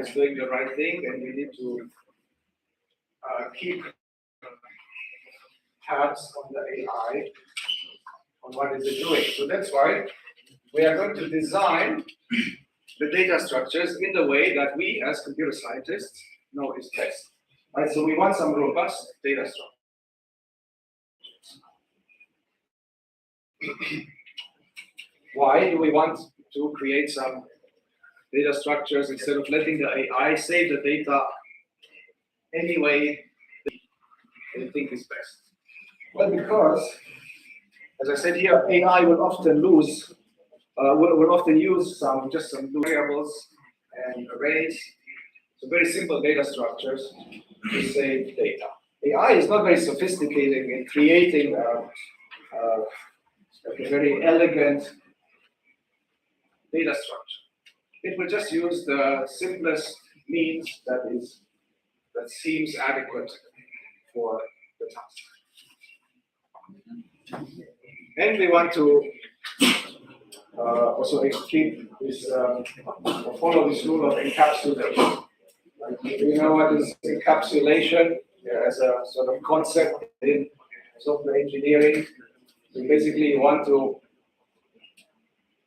is doing the right thing, and we need to keep tabs on the AI, on what is it doing. So that's why we are going to design the data structures in the way that we as computer scientists know is best. Right? So we want some robust data structures. Why do we want to create some data structures instead of letting the AI save the data any way they think is best? Well, because, as I said here, AI will often use some variables and arrays, so very simple data structures to save data. AI is not very sophisticated in creating a very elegant data structure. It will just use the simplest means that seems adequate for the task. And we want to also keep this, follow this rule of encapsulation. You know what is encapsulation as a sort of concept in software engineering? So basically, you want to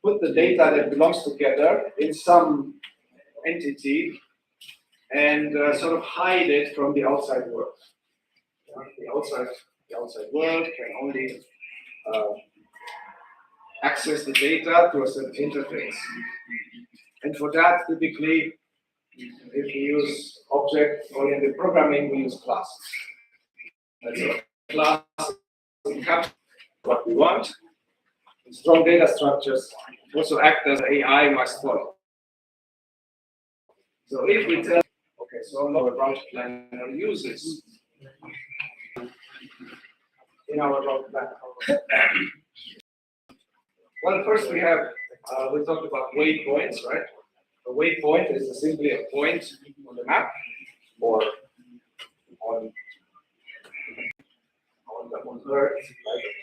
put the data that belongs together in some entity and sort of hide it from the outside world. The outside world can only access the data through a certain interface. And for that, typically, if we use object-oriented programming, we use classes. And so class encapsulates what we want. And strong data structures also act as AI must follow. So if we tell, okay, so our route planner uses in our route planner. Well, first we talked about waypoints, right? A waypoint is simply a point on the map or on Earth,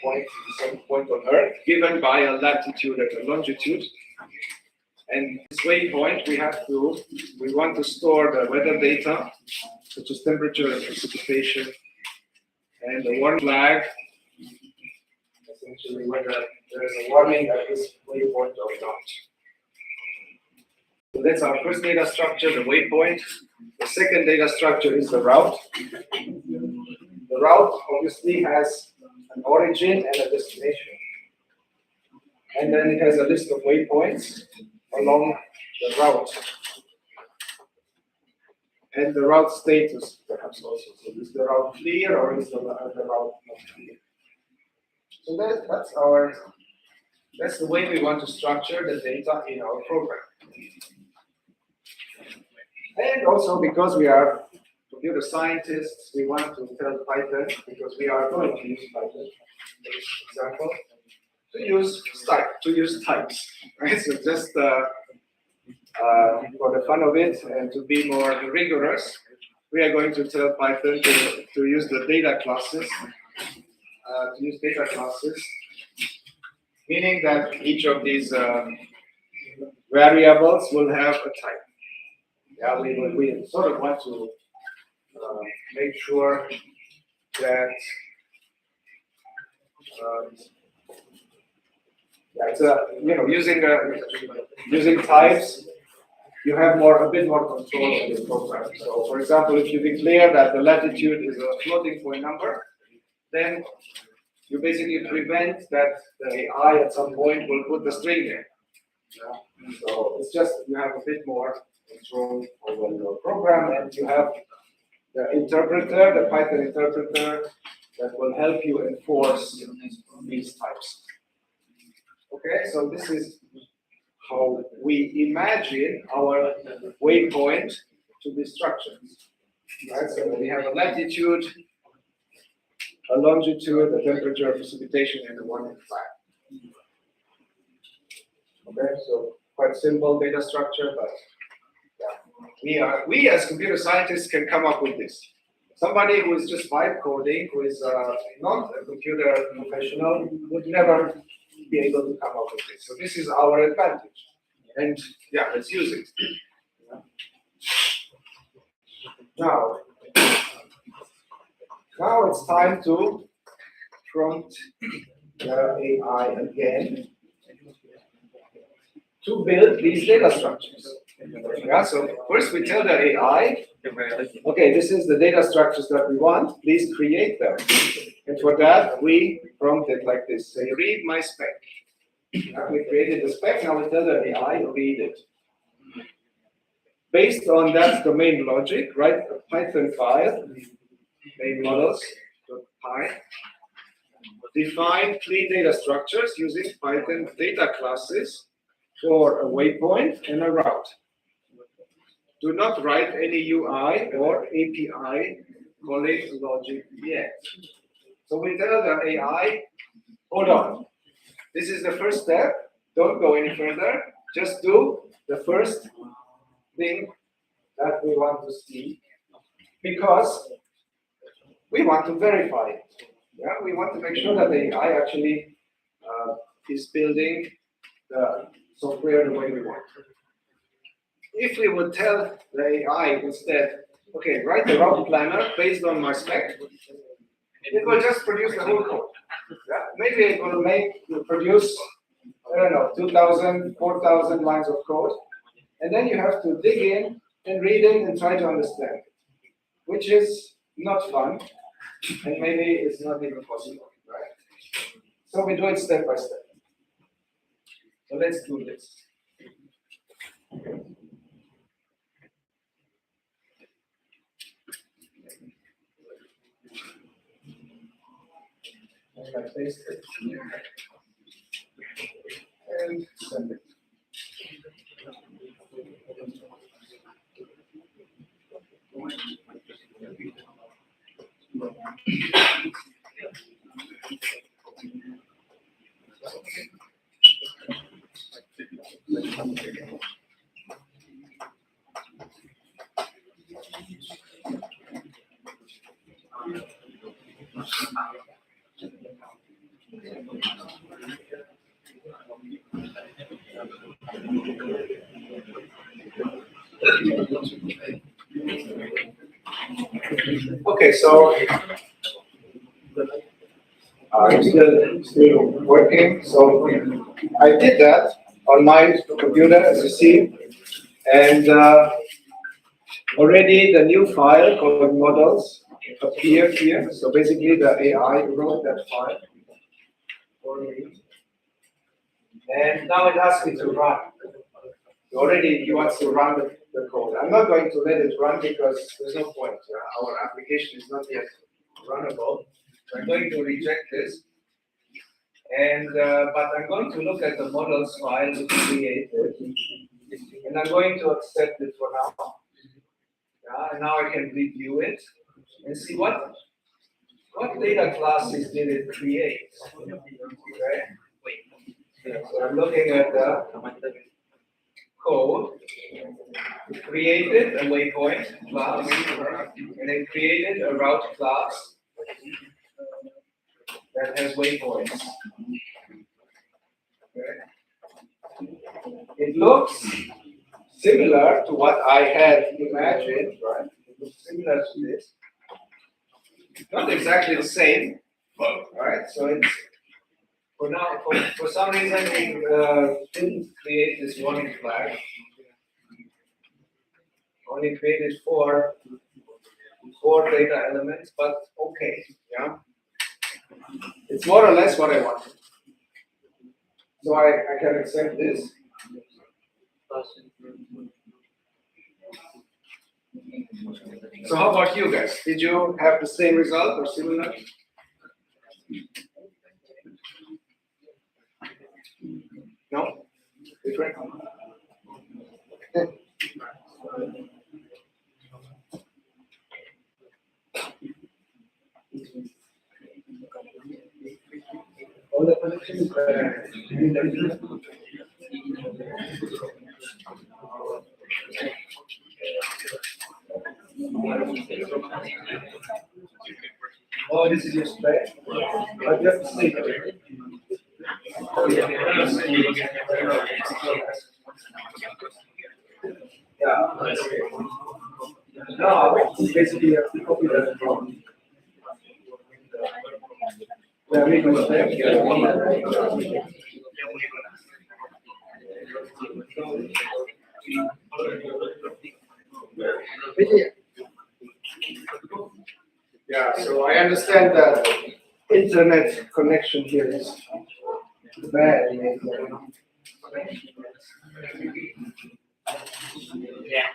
like some point on Earth, given by a latitude and a longitude. And this waypoint, we want to store the weather data, such as temperature and precipitation, and the warning flag, essentially whether there is a warning at this waypoint or not. So that's our first data structure, the waypoint. The second data structure is the route. The route obviously has an origin and a destination. And then it has a list of waypoints along the route. And the route status, perhaps also. So is the route clear or is the route not clear? So that's the way we want to structure the data in our program. And also because we are computer scientists, we want to tell Python, because we are going to use Python, for this example, to use types, right? So just for the fun of it and to be more rigorous, we are going to tell Python to use the data classes, meaning that each of these variables will have a type. Yeah, we sort of want to make sure that using types, you have a bit more control of your program. So, for example, if you declare that the latitude is a floating point number, then you basically prevent that the AI at some point will put the string there. Yeah? So it's just you have a bit more control over your program, and you have the interpreter, the Python interpreter, that will help you enforce these types. Okay, so this is how we imagine our waypoint to be structured. Right, so we have a latitude, a longitude, a temperature, precipitation, and a warning flag. Okay, so quite simple data structure, but yeah, we as computer scientists can come up with this. Somebody who is just vibe coding, who is not a computer professional, would never be able to come up with this. So this is our advantage, and yeah, let's use it. Yeah. Now it's time to prompt the AI again to build these data structures. Yeah, so first we tell the AI, okay, this is the data structures that we want, please create them. And for that, we prompt it like this, say, read my spec. We created the spec, now we tell the AI, read it. Based on that domain logic, write a Python file, main models.py, define clean data structures using Python data classes for a waypoint and a route. Do not write any UI or API calling logic yet. So we tell the AI, hold on. This is the first step. Don't go any further. Just do the first thing that we want to see, because we want to verify it. Yeah, we want to make sure that the AI actually is building the software the way we want. If we would tell the AI instead, okay, write the route planner based on my spec, it will just produce the whole code. Yeah? Maybe it will produce, I don't know, 2,000, 4,000 lines of code. And then you have to dig in and read it and try to understand, which is not fun. And maybe it's not even possible, right? So we do it step by step. So let's do this. I paste it and send it. Okay, so I'm still working. So I did that on my computer, as you see, and already the new file called models appeared here. So basically, the AI wrote that file for me, and now it asks me to run. Already, he wants to run the code. I'm not going to let it run because there's no point. Our application is not yet runnable. So I'm going to reject this. And but I'm going to look at the models file we created, and I'm going to accept it for now. Yeah, and now I can review it and see what data classes did it create. Okay. So I'm looking at the code. It created a waypoint class, and it created a route class that has waypoints. Okay. It looks similar to what I had imagined, right? It looks similar to this. Not exactly the same, right? So it's for now. For some reason, it didn't create this warning flag. Only created four data elements, but okay, yeah. It's more or less what I wanted. So I can accept this. So how about you guys? Did you have the same result or similar? No? Different? All the connections oh, this is your spec? But you have to sleep. Yeah. Now, basically, you have to copy that from the Amigo step. Yeah, so I understand that internet connection here is bad. Yeah.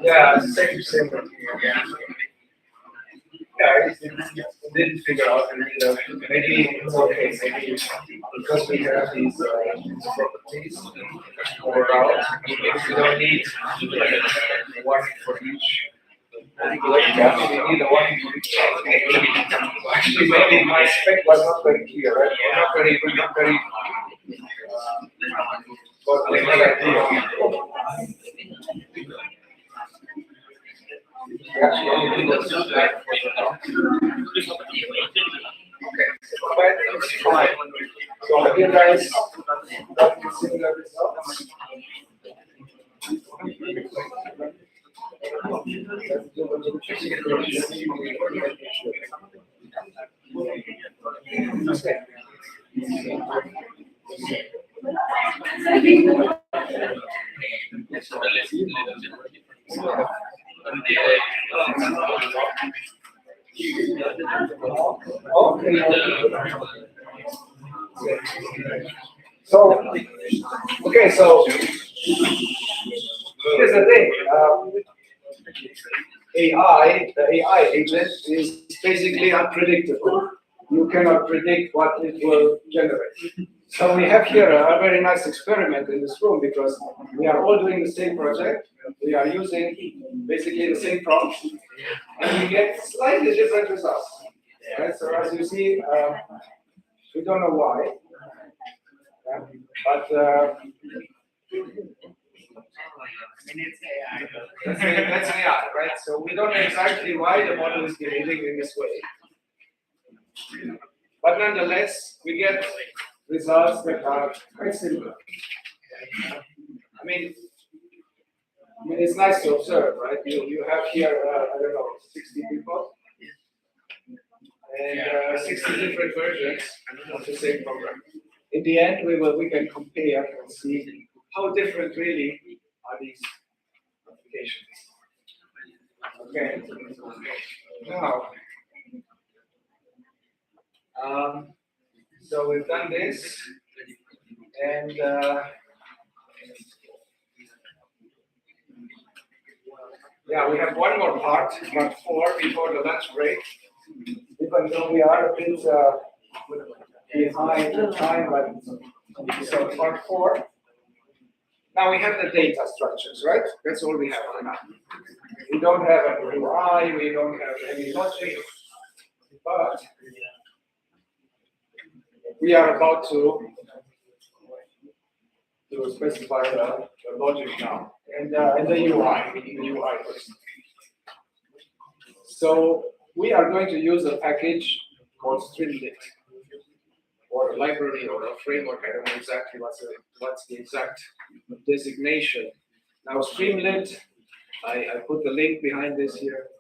Yeah, same. Yeah, I didn't figure out maybe it's okay, maybe because we have these properties or routes, maybe we don't need one for each. Yeah, we need one for each. Actually, maybe my spec was not very clear, right? Not very but I had an idea. Fine. So have you guys gotten similar results? So, okay, so here's the thing. The AI agent is basically unpredictable. You cannot predict what it will generate. So we have here a very nice experiment in this room because we are all doing the same project. We are using basically the same prompts, and we get slightly different results. Right? So as you see, we don't know why, but that's AI, right? So we don't know exactly why the model is behaving in this way. But nonetheless, we get results that are quite similar. I mean, it's nice to observe, right? You have here, I don't know, 60 people and 60 different versions of the same program. In the end, we can compare and see how different really are these applications. Okay. Now, so we've done this, and yeah, we have one more part 4, before the lunch break. Even though we are a bit behind time, but so part 4. Now we have the data structures, right? That's all we have for now. We don't have any UI, we don't have any logic, but we are about to specify the logic now and the UI first. So we are going to use a package called Streamlit, or a library or a framework. I don't know exactly what's the exact designation. Now Streamlit, I put the link behind this here.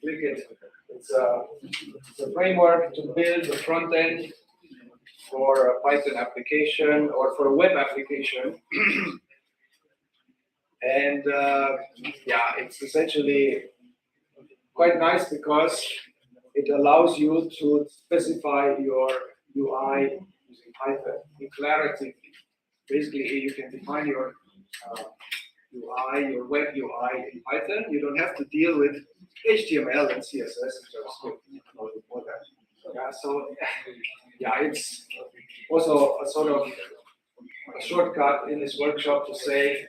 Click it. It's a framework to build the front end for a Python application or for a web application. And yeah, it's essentially quite nice because it allows you to specify your UI using Python declaratively. Basically, you can define your UI, your web UI in Python. You don't have to deal with HTML and CSS and JavaScript for that. Yeah, so yeah, it's also a sort of a shortcut in this workshop to say,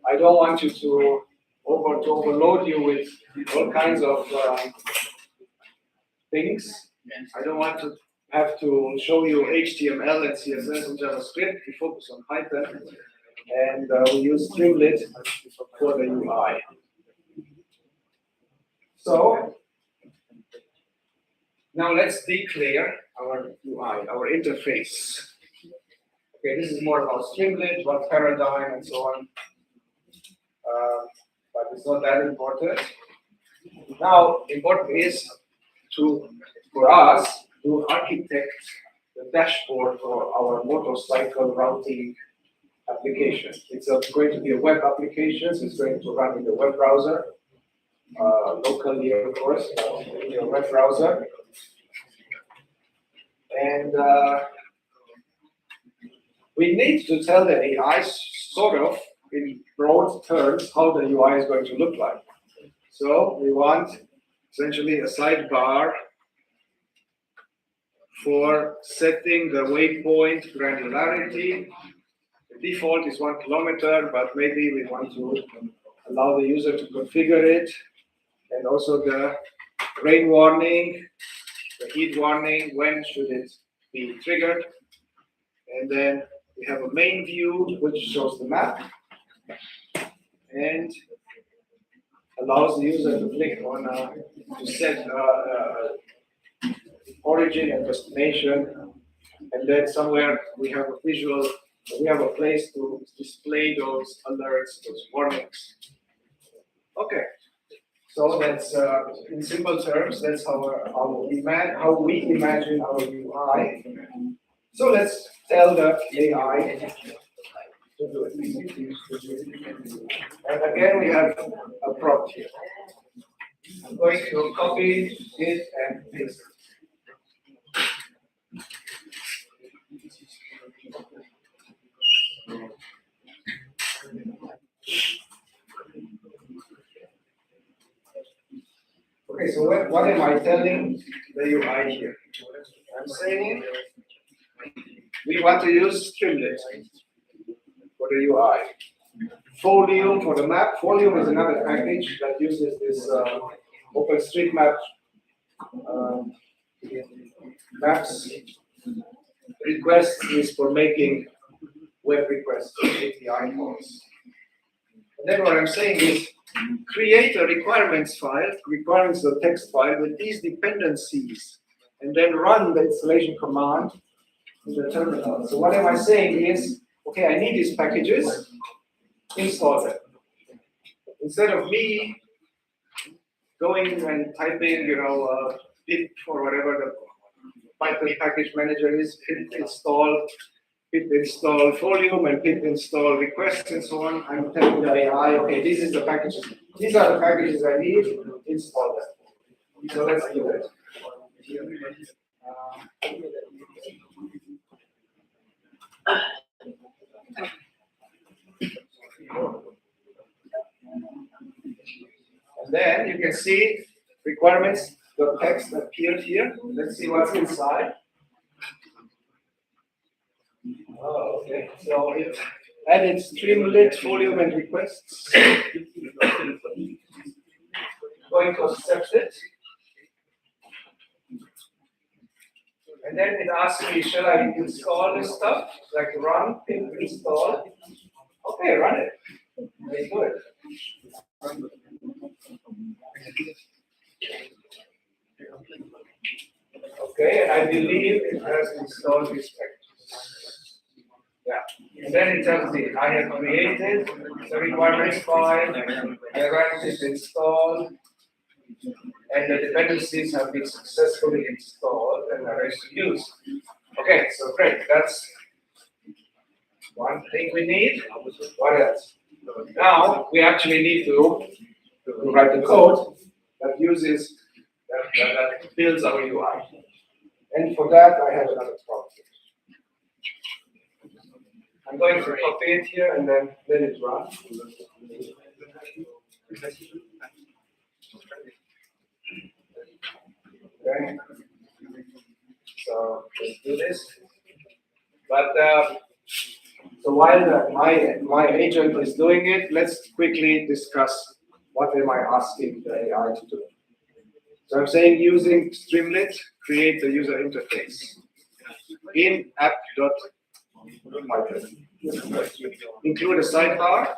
I don't want you to overload you with all kinds of things. I don't want to have to show you HTML and CSS and JavaScript. We focus on Python, and we use Streamlit for the UI. So now let's declare our UI, our interface. Okay, this is more about Streamlit, what paradigm, and so on. But it's not that important. Now, important is for us to architect the dashboard for our motorcycle routing application. It's going to be a web application, so it's going to run in the web browser, locally, of course, in your web browser. And we need to tell the AI sort of in broad terms how the UI is going to look like. So we want essentially a sidebar for setting the waypoint granularity. The default is 1 kilometer, but maybe we want to allow the user to configure it. And also the rain warning, the heat warning, when should it be triggered. And then we have a main view, which shows the map and allows the user to click on to set origin and destination, and then somewhere we have a visual, we have a place to display those alerts, those warnings. Okay, so that's in simple terms, that's how we imagine our UI. So let's tell the AI to do it. And again, we have a prompt here. I'm going to copy it and paste it. Okay, so what am I telling the UI here? I'm saying we want to use Streamlit for the UI. Folium for the map. Folium is another package that uses this OpenStreetMap maps. Request is for making web requests, API calls. And then what I'm saying is create a requirements file, requirements of text file with these dependencies, and then run the installation command in the terminal. So what am I saying is, okay, I need these packages, install them. Instead of me going and typing, pip or whatever the Python package manager is, pip install Folium and pip install requests and so on. I'm telling the AI, okay, this is the packages. These are the packages I need. Install them. So let's do it. And then you can see requirements, the text appeared here. Let's see what's inside. Oh, okay. So it added Streamlit, Folium, and requests. Going to accept it. And then it asks me, shall I install this stuff? Like run, pip install. Okay, run it. Very good. Okay, and I believe it has installed these packages. Yeah, and then it tells me I have created the requirements file, I ran it installed, and the dependencies have been successfully installed and are ready to use. Okay, so great. That's one thing we need. What else? Now we actually need to write the code that uses that builds our UI. And for that, I have another prompt. I'm going to copy it here and then let it run. Okay. So let's do this. But so while my agent is doing it, let's quickly discuss what am I asking the AI to do. So I'm saying using Streamlit, create the user interface in app.python. Include a sidebar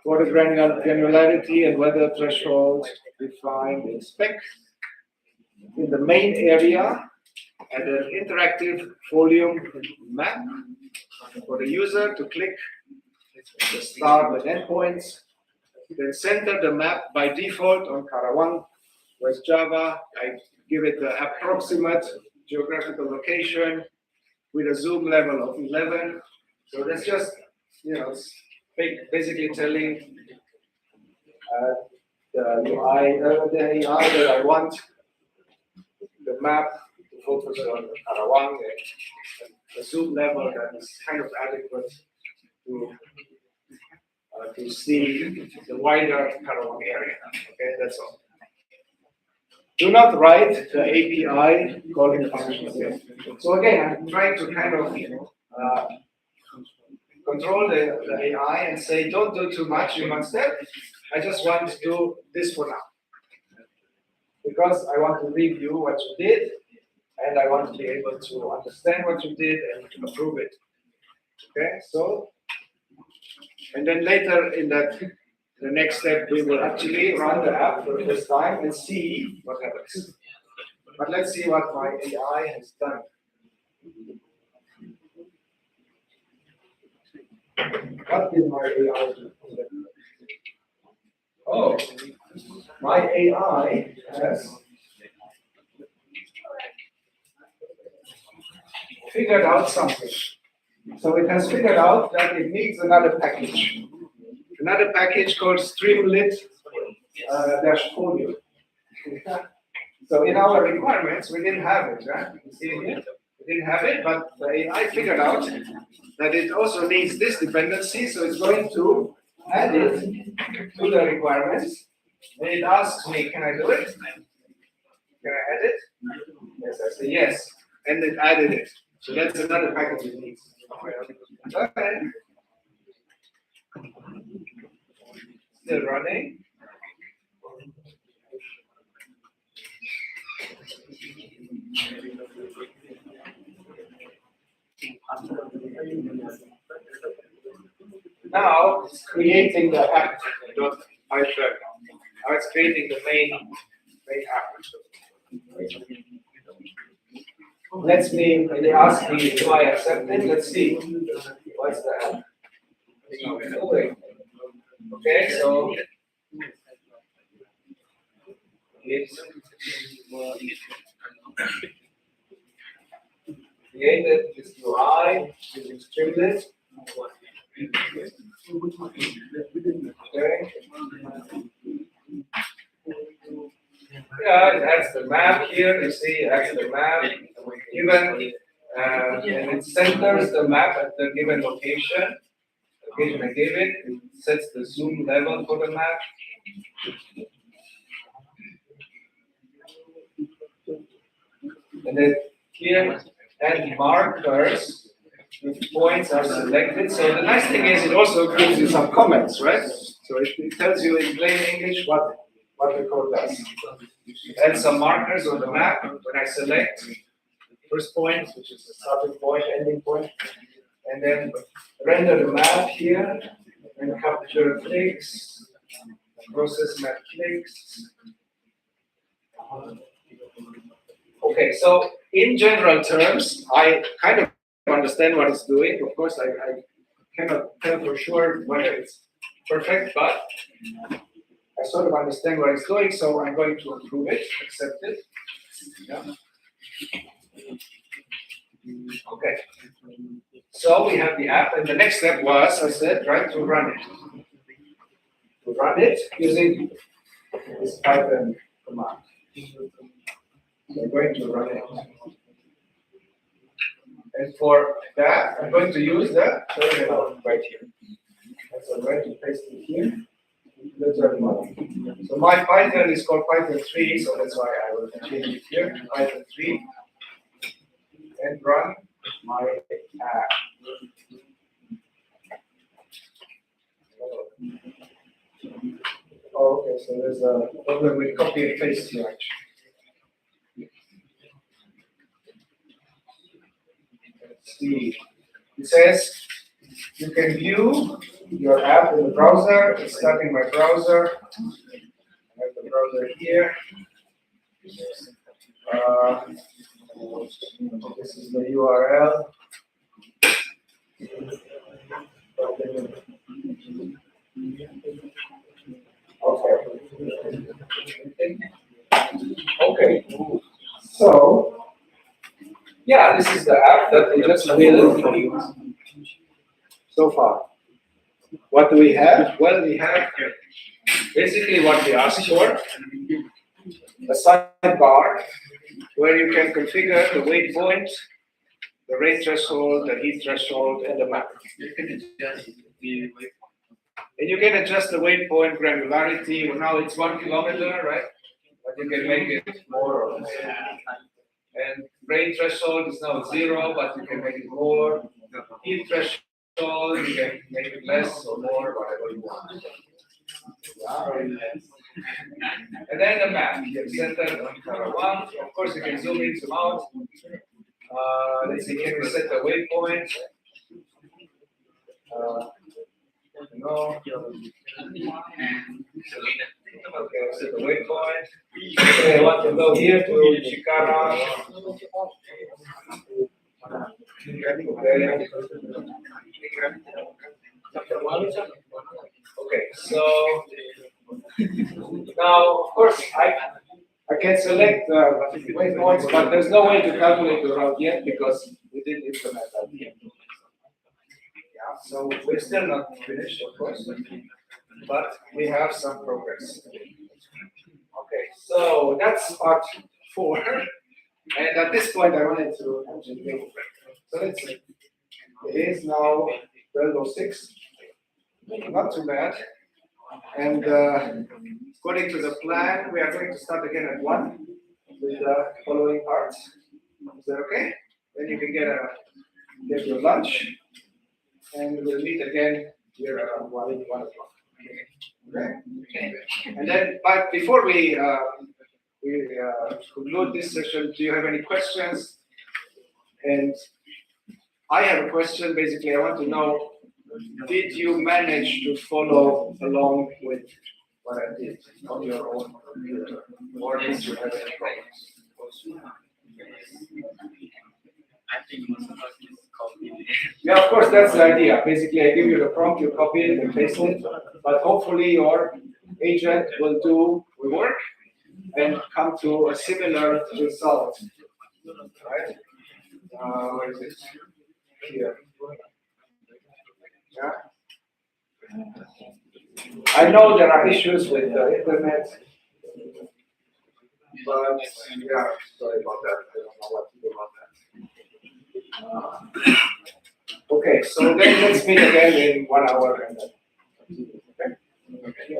for the granularity and weather threshold defined in spec. In the main area, add an interactive volume map for the user to click the start and endpoints. Then center the map by default on Karawang. With Java, I give it the approximate geographical location with a zoom level of 11. So that's just, basically telling the UI, the AI that I want the map to focus on Karawang and a zoom level that is kind of adequate to see the wider Karawang area. Okay, that's all. Do not write the API calling function again. So again, I'm trying to kind of control the AI and say, don't do too much in one step. I just want to do this for now. Because I want to review what you did, and I want to be able to understand what you did and approve it. Okay, so, and then later in the next step, we will actually run the app for this time and see what happens. But let's see what my AI has done. What did my AI do? Oh, my AI has figured out something. So it has figured out that it needs another package. Another package called Streamlit -folio. So in our requirements, we didn't have it, right? You see here? We didn't have it, but the AI figured out that it also needs this dependency, so it's going to add it to the requirements. And it asks me, can I do it? Can I add it? Yes, I say yes. And it added it. So that's another package it needs. Okay. Still running. Now it's creating the app.python. Now it's creating the main app. They ask me, do I accept it? Let's see. What's the app? Okay, so it's created this UI using Streamlit. Okay. Yeah, it has the map here. You see, it has the map given, and it centers the map at the given location. Location I gave it. It sets the zoom level for the map. And then here, and markers with points are selected. So the nice thing is it also gives you some comments, right? So it tells you in plain English what the code does. Add some markers on the map when I select first point, which is the starting point, ending point, and then render the map here and capture clicks, process map clicks. Okay, so in general terms, I kind of understand what it's doing. Of course, I cannot tell for sure whether it's perfect, but I sort of understand what it's doing, so I'm going to approve it, accept it. Yeah. Okay. So we have the app, and the next step was, I said, right, to run it. To run it using this Python command. I'm going to run it. And for that, I'm going to use the terminal right here. So I'm going to paste it here. The terminal. So my Python is called Python 3, so that's why I will change it here. Python 3. And run my app. Oh, okay, so there's a problem with copy and paste here actually. Let's see. It says you can view your app in the browser. It's starting my browser. I have the browser here. This is the URL. Okay. So, yeah, this is the app that we just built so far. What do we have? Well, we have basically what we asked for. A sidebar where you can configure the weight point, the rate threshold, the heat threshold, and the map. And you can adjust the weight point granularity. Well, now it's 1 kilometer, right? But you can make it more or less. And rate threshold is now 0, but you can make it more. Heat threshold, you can make it less or more, whatever you want. And then the map, you can center on color 1. Of course, you can zoom in, zoom out. Let's see, here we set the waypoint. No. Okay, set the waypoint. Okay, I want to go here to Chicana. Okay, so now, of course, I can select waypoints, but there's no way to calculate the route yet because we didn't implement that yet. Yeah, so we're still not finished, of course, but we have some progress. Okay, so that's part 4. And at this point, I wanted to actually make a break. So let's see. It is now 12:06. Not too bad. And according to the plan, we are going to start again at 1 with the following parts. Is that okay? Then you can get your lunch, and we'll meet again here around 1 o'clock. Okay. And then, but before we conclude this session, do you have any questions? And I have a question. Basically, I want to know: did you manage to follow along with what I did on your own computer, or did you have any problems? I think most of us is copy. Yeah, of course, that's the idea. Basically, I give you the prompt, you copy it and paste it, but hopefully your agent will do the work and come to a similar result. Right? Where is it? Here. Yeah. I know there are issues with the internet, but yeah, sorry about that. I don't know what to do about that. Okay, so then let's meet again in 1 hour and then. Okay?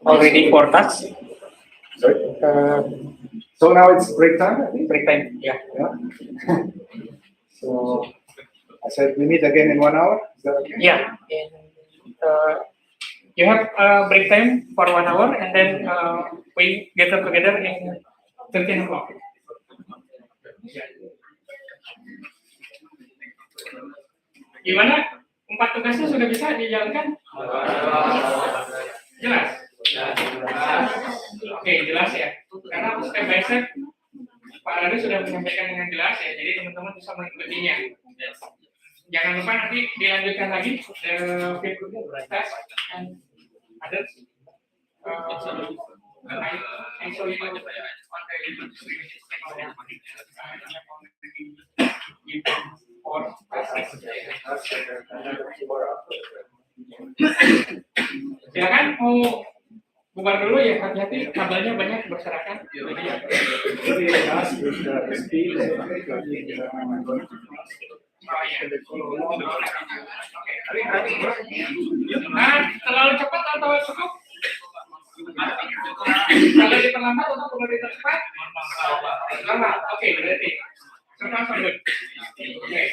Already for task? Sorry. So now it's break time, I think. Break time, yeah. So I said we meet again in 1 hour. Is that okay? Yeah. And, you have break time for 1 hour, and then we gather together in 13 o'clock. Gimana? 4 tugasnya sudah bisa dijalankan? Jelas? Oke, jelas ya. Karena step by step Pak Rani sudah menyampaikan dengan jelas ya, jadi teman-teman bisa mengikutinya. Jangan lupa nanti dilanjutkan lagi fit test and others. I show you on the silakan mau bubar dulu ya, hati-hati kabelnya banyak berserakan. Nah, terlalu cepat atau cukup? Kalau diperlambat atau kalau dipercepat? Lambat. Oke, berarti. Semua good. Oke.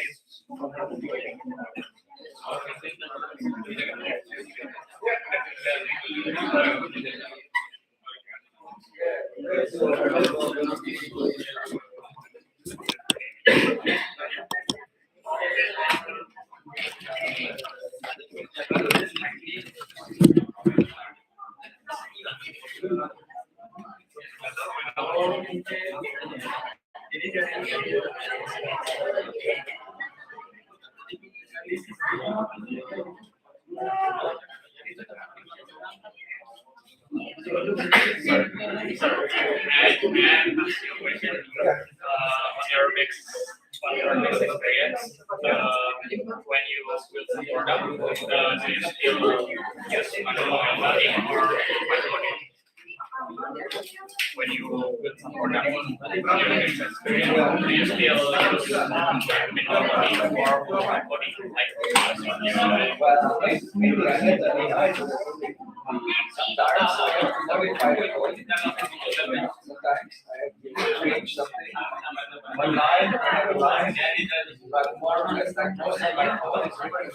Your mixed experience, when you build some product, do you still use manual modeling or micromodeling? When you build some product, your mixed experience, do you still use manual modeling or micromodeling? Sometimes I have to modify the code. Sometimes I have to change something. One line, another line, but more or less like most of my code is written.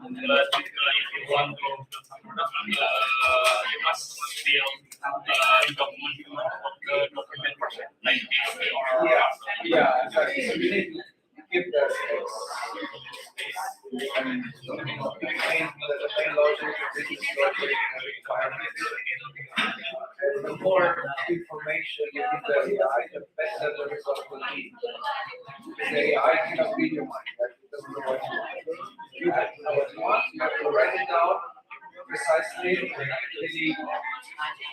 But if you want to build some product, you must build document version like PHP or Yeah, exactly. So you need to give the space. The main logic of business logic and requirements. And the more information you give the AI, the better the result will be. Because the AI cannot read your mind. Right? It doesn't know what you want. You have to know what you want. You have to write it down precisely,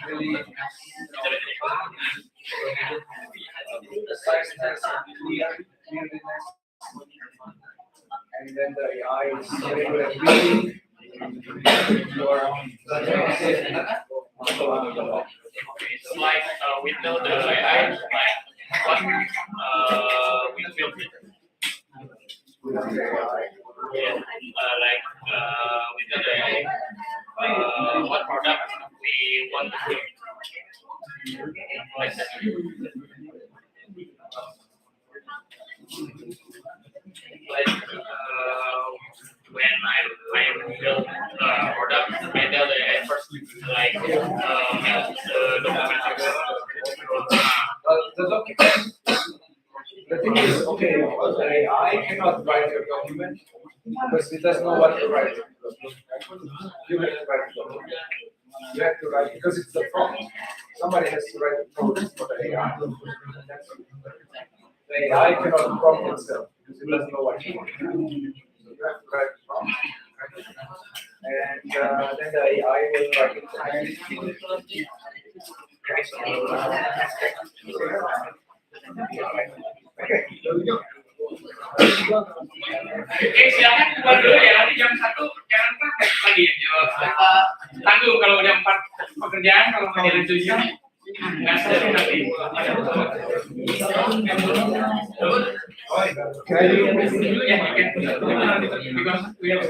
really preciseness and clearness. And then the AI is very good at reading your it's like we build the AI like what we built it. Yeah, like we build the AI, what product we want to build. Like that. Like when I build product, I tell the AI first like the documentation. the document. The thing is, okay, the AI cannot write your document because it doesn't know what to write. You have to write the document. You have to write because it's the prompt. Somebody has to write the prompt for the AI. The AI cannot prompt itself because it doesn't know what you want. So you have to write the prompt. And then the AI will write it. Oke, silakan keluar dulu ya. Nanti jam 1 jangan lupa lagi ya jawab. Tanggung kalau udah 4 pekerjaan, kalau mau jalan 7 nggak selesai nanti. Dulu ya, because we have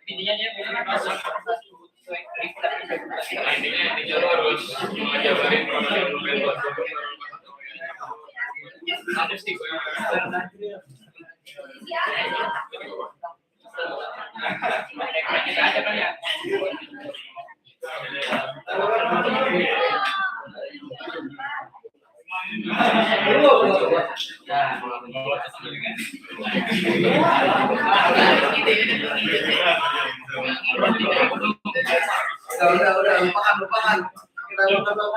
intinya dia harus ngajarin Udah, lupakan. Kita lupakan.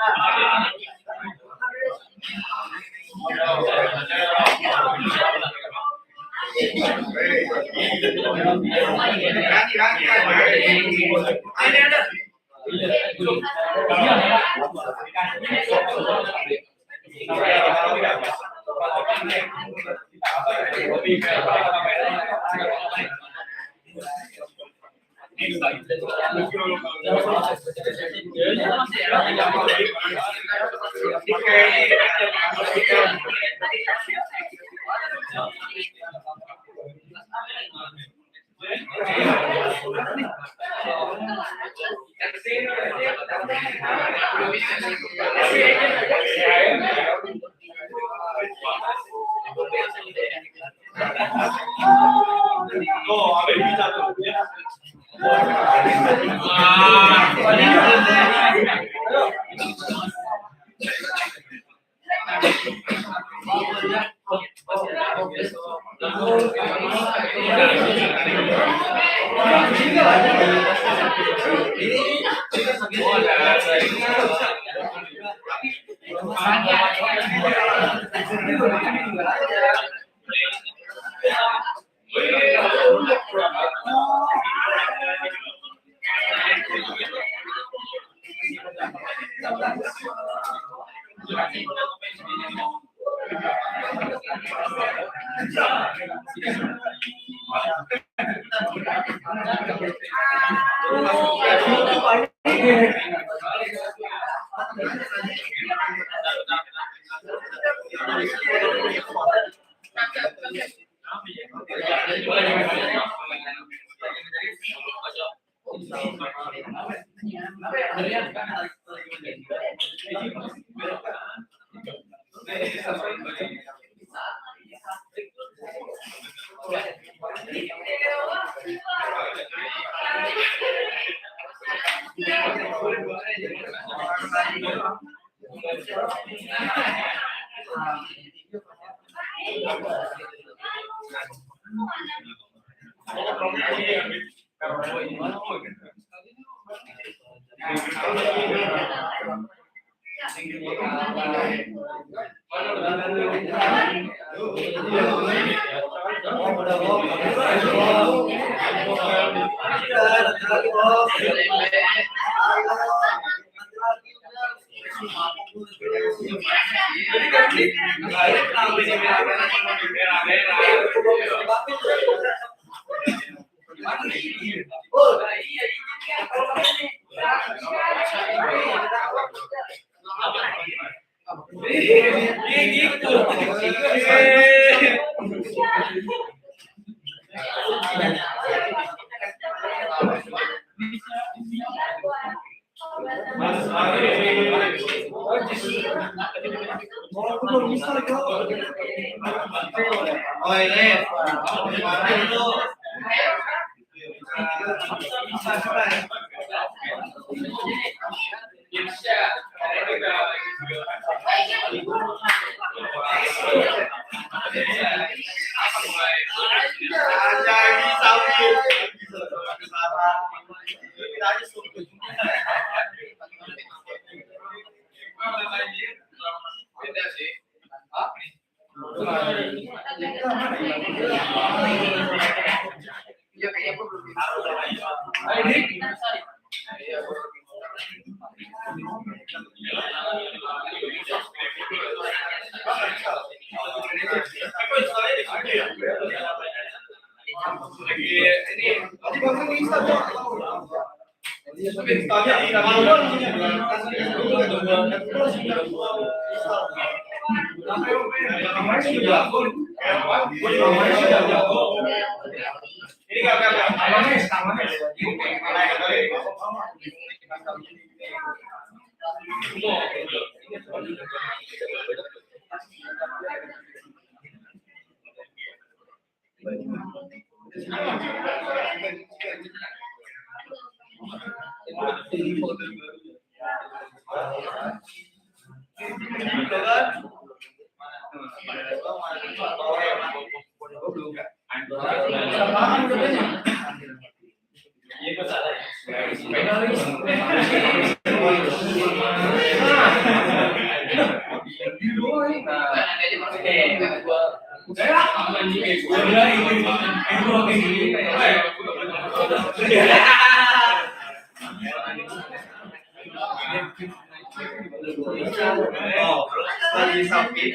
Lagi sakit,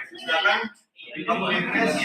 silakan kamu refresh.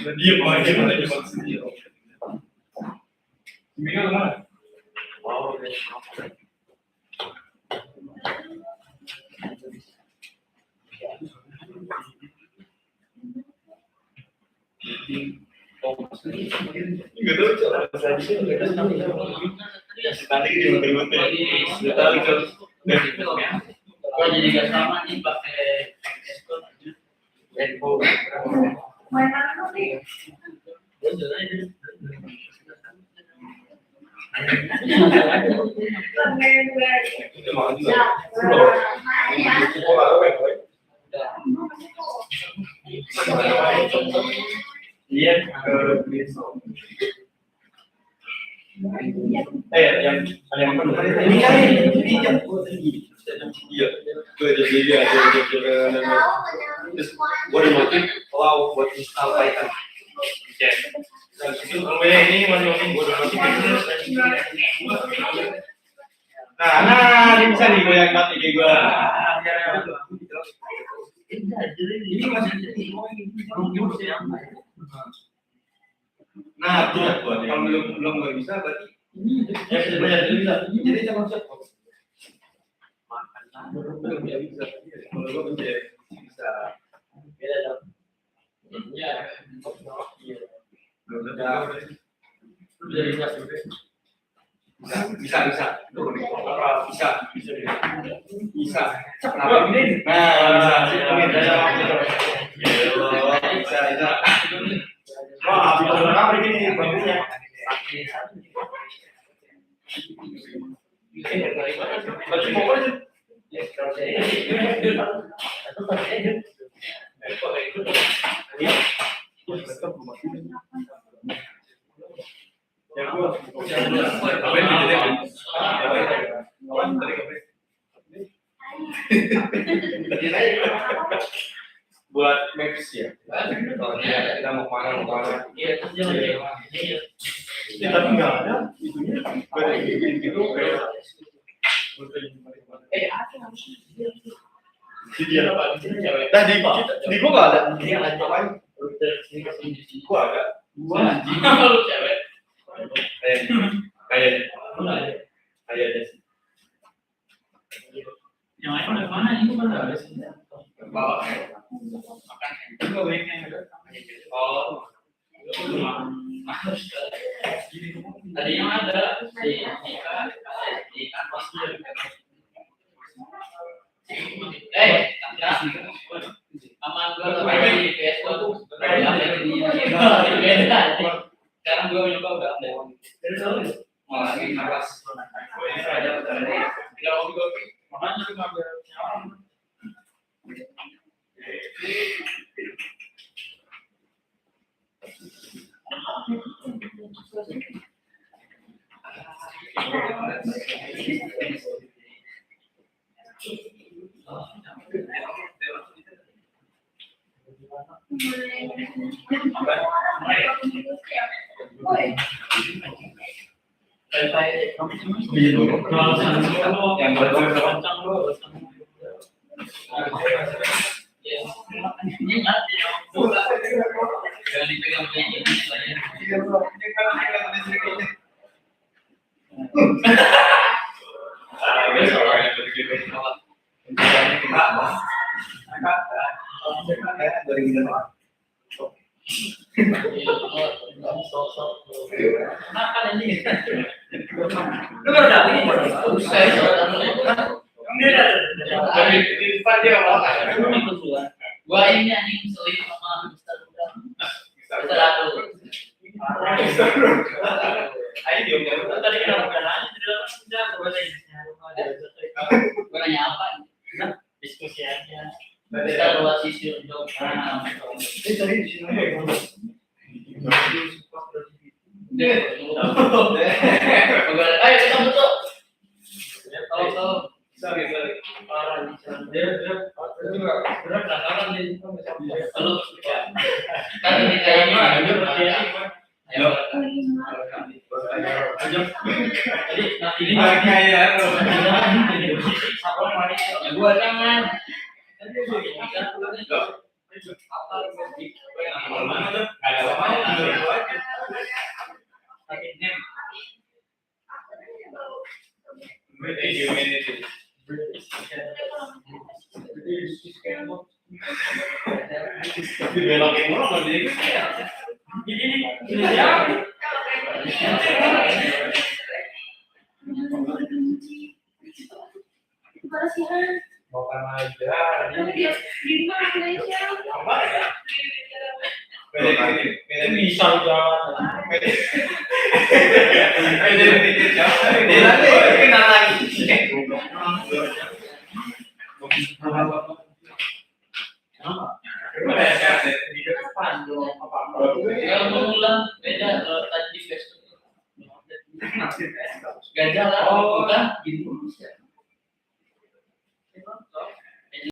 Dia mau aja mana di sini. Minggu mana? Wow. Enggak tahu cara saja. Tadi di hotel-hotel. Enggak tahu itu. Kalau jadi gak sama nih pakai eskot Itu mahal juga. Iya, yang ini kan ini jam iya, gue jadi terus gue motif wow buat install Python. Dan itu ini masuk gue motif nah ini bisa nih gue yang mati kayak gue. ini masih Nah, tuh kalau belum nggak bisa berarti ya sebenarnya bisa. Jadi jangan siap. Belum bisa. Kalau gue bisa. beda dong. Ya. Bisa. Kenapa ini? Nah, bisa. Wah, apa begini bagunya? Baju mau aja. Buat maps ya. Kalau kita mau kemana. Iya, terus dia Ya, tapi nggak ada itunya. Gitu. Di dia apa? Nah, di gua nggak ada. dia ngapain? Gua ada. Lu cewek. Kayaknya sih. Yang lain udah mana? Ini mana ada sih? Bawa Enggak banyak yang ada. oh Tadinya ada di kanvas aman gua di PS gua tuh beda. Sekarang gua nyoba udah ada. malah lagi nabas tidak mau gue Makanya lu ngambil yang gua ini anjing selip sama Mister Udang. Mister Adu. ayo diomongin Tadi kita udah nanya di dalam udah gua nanya apa? Diskusi aja. Kita buat sisi untuk ayo kita betul. Kalau Ayo. Jadi nanti ini Makanya, sama manis. Ya gua jangan. bukan aja. Bisa jalan. Kalau mengulang beda kalau tadi di Facebook. Gajah lah, bukan gini.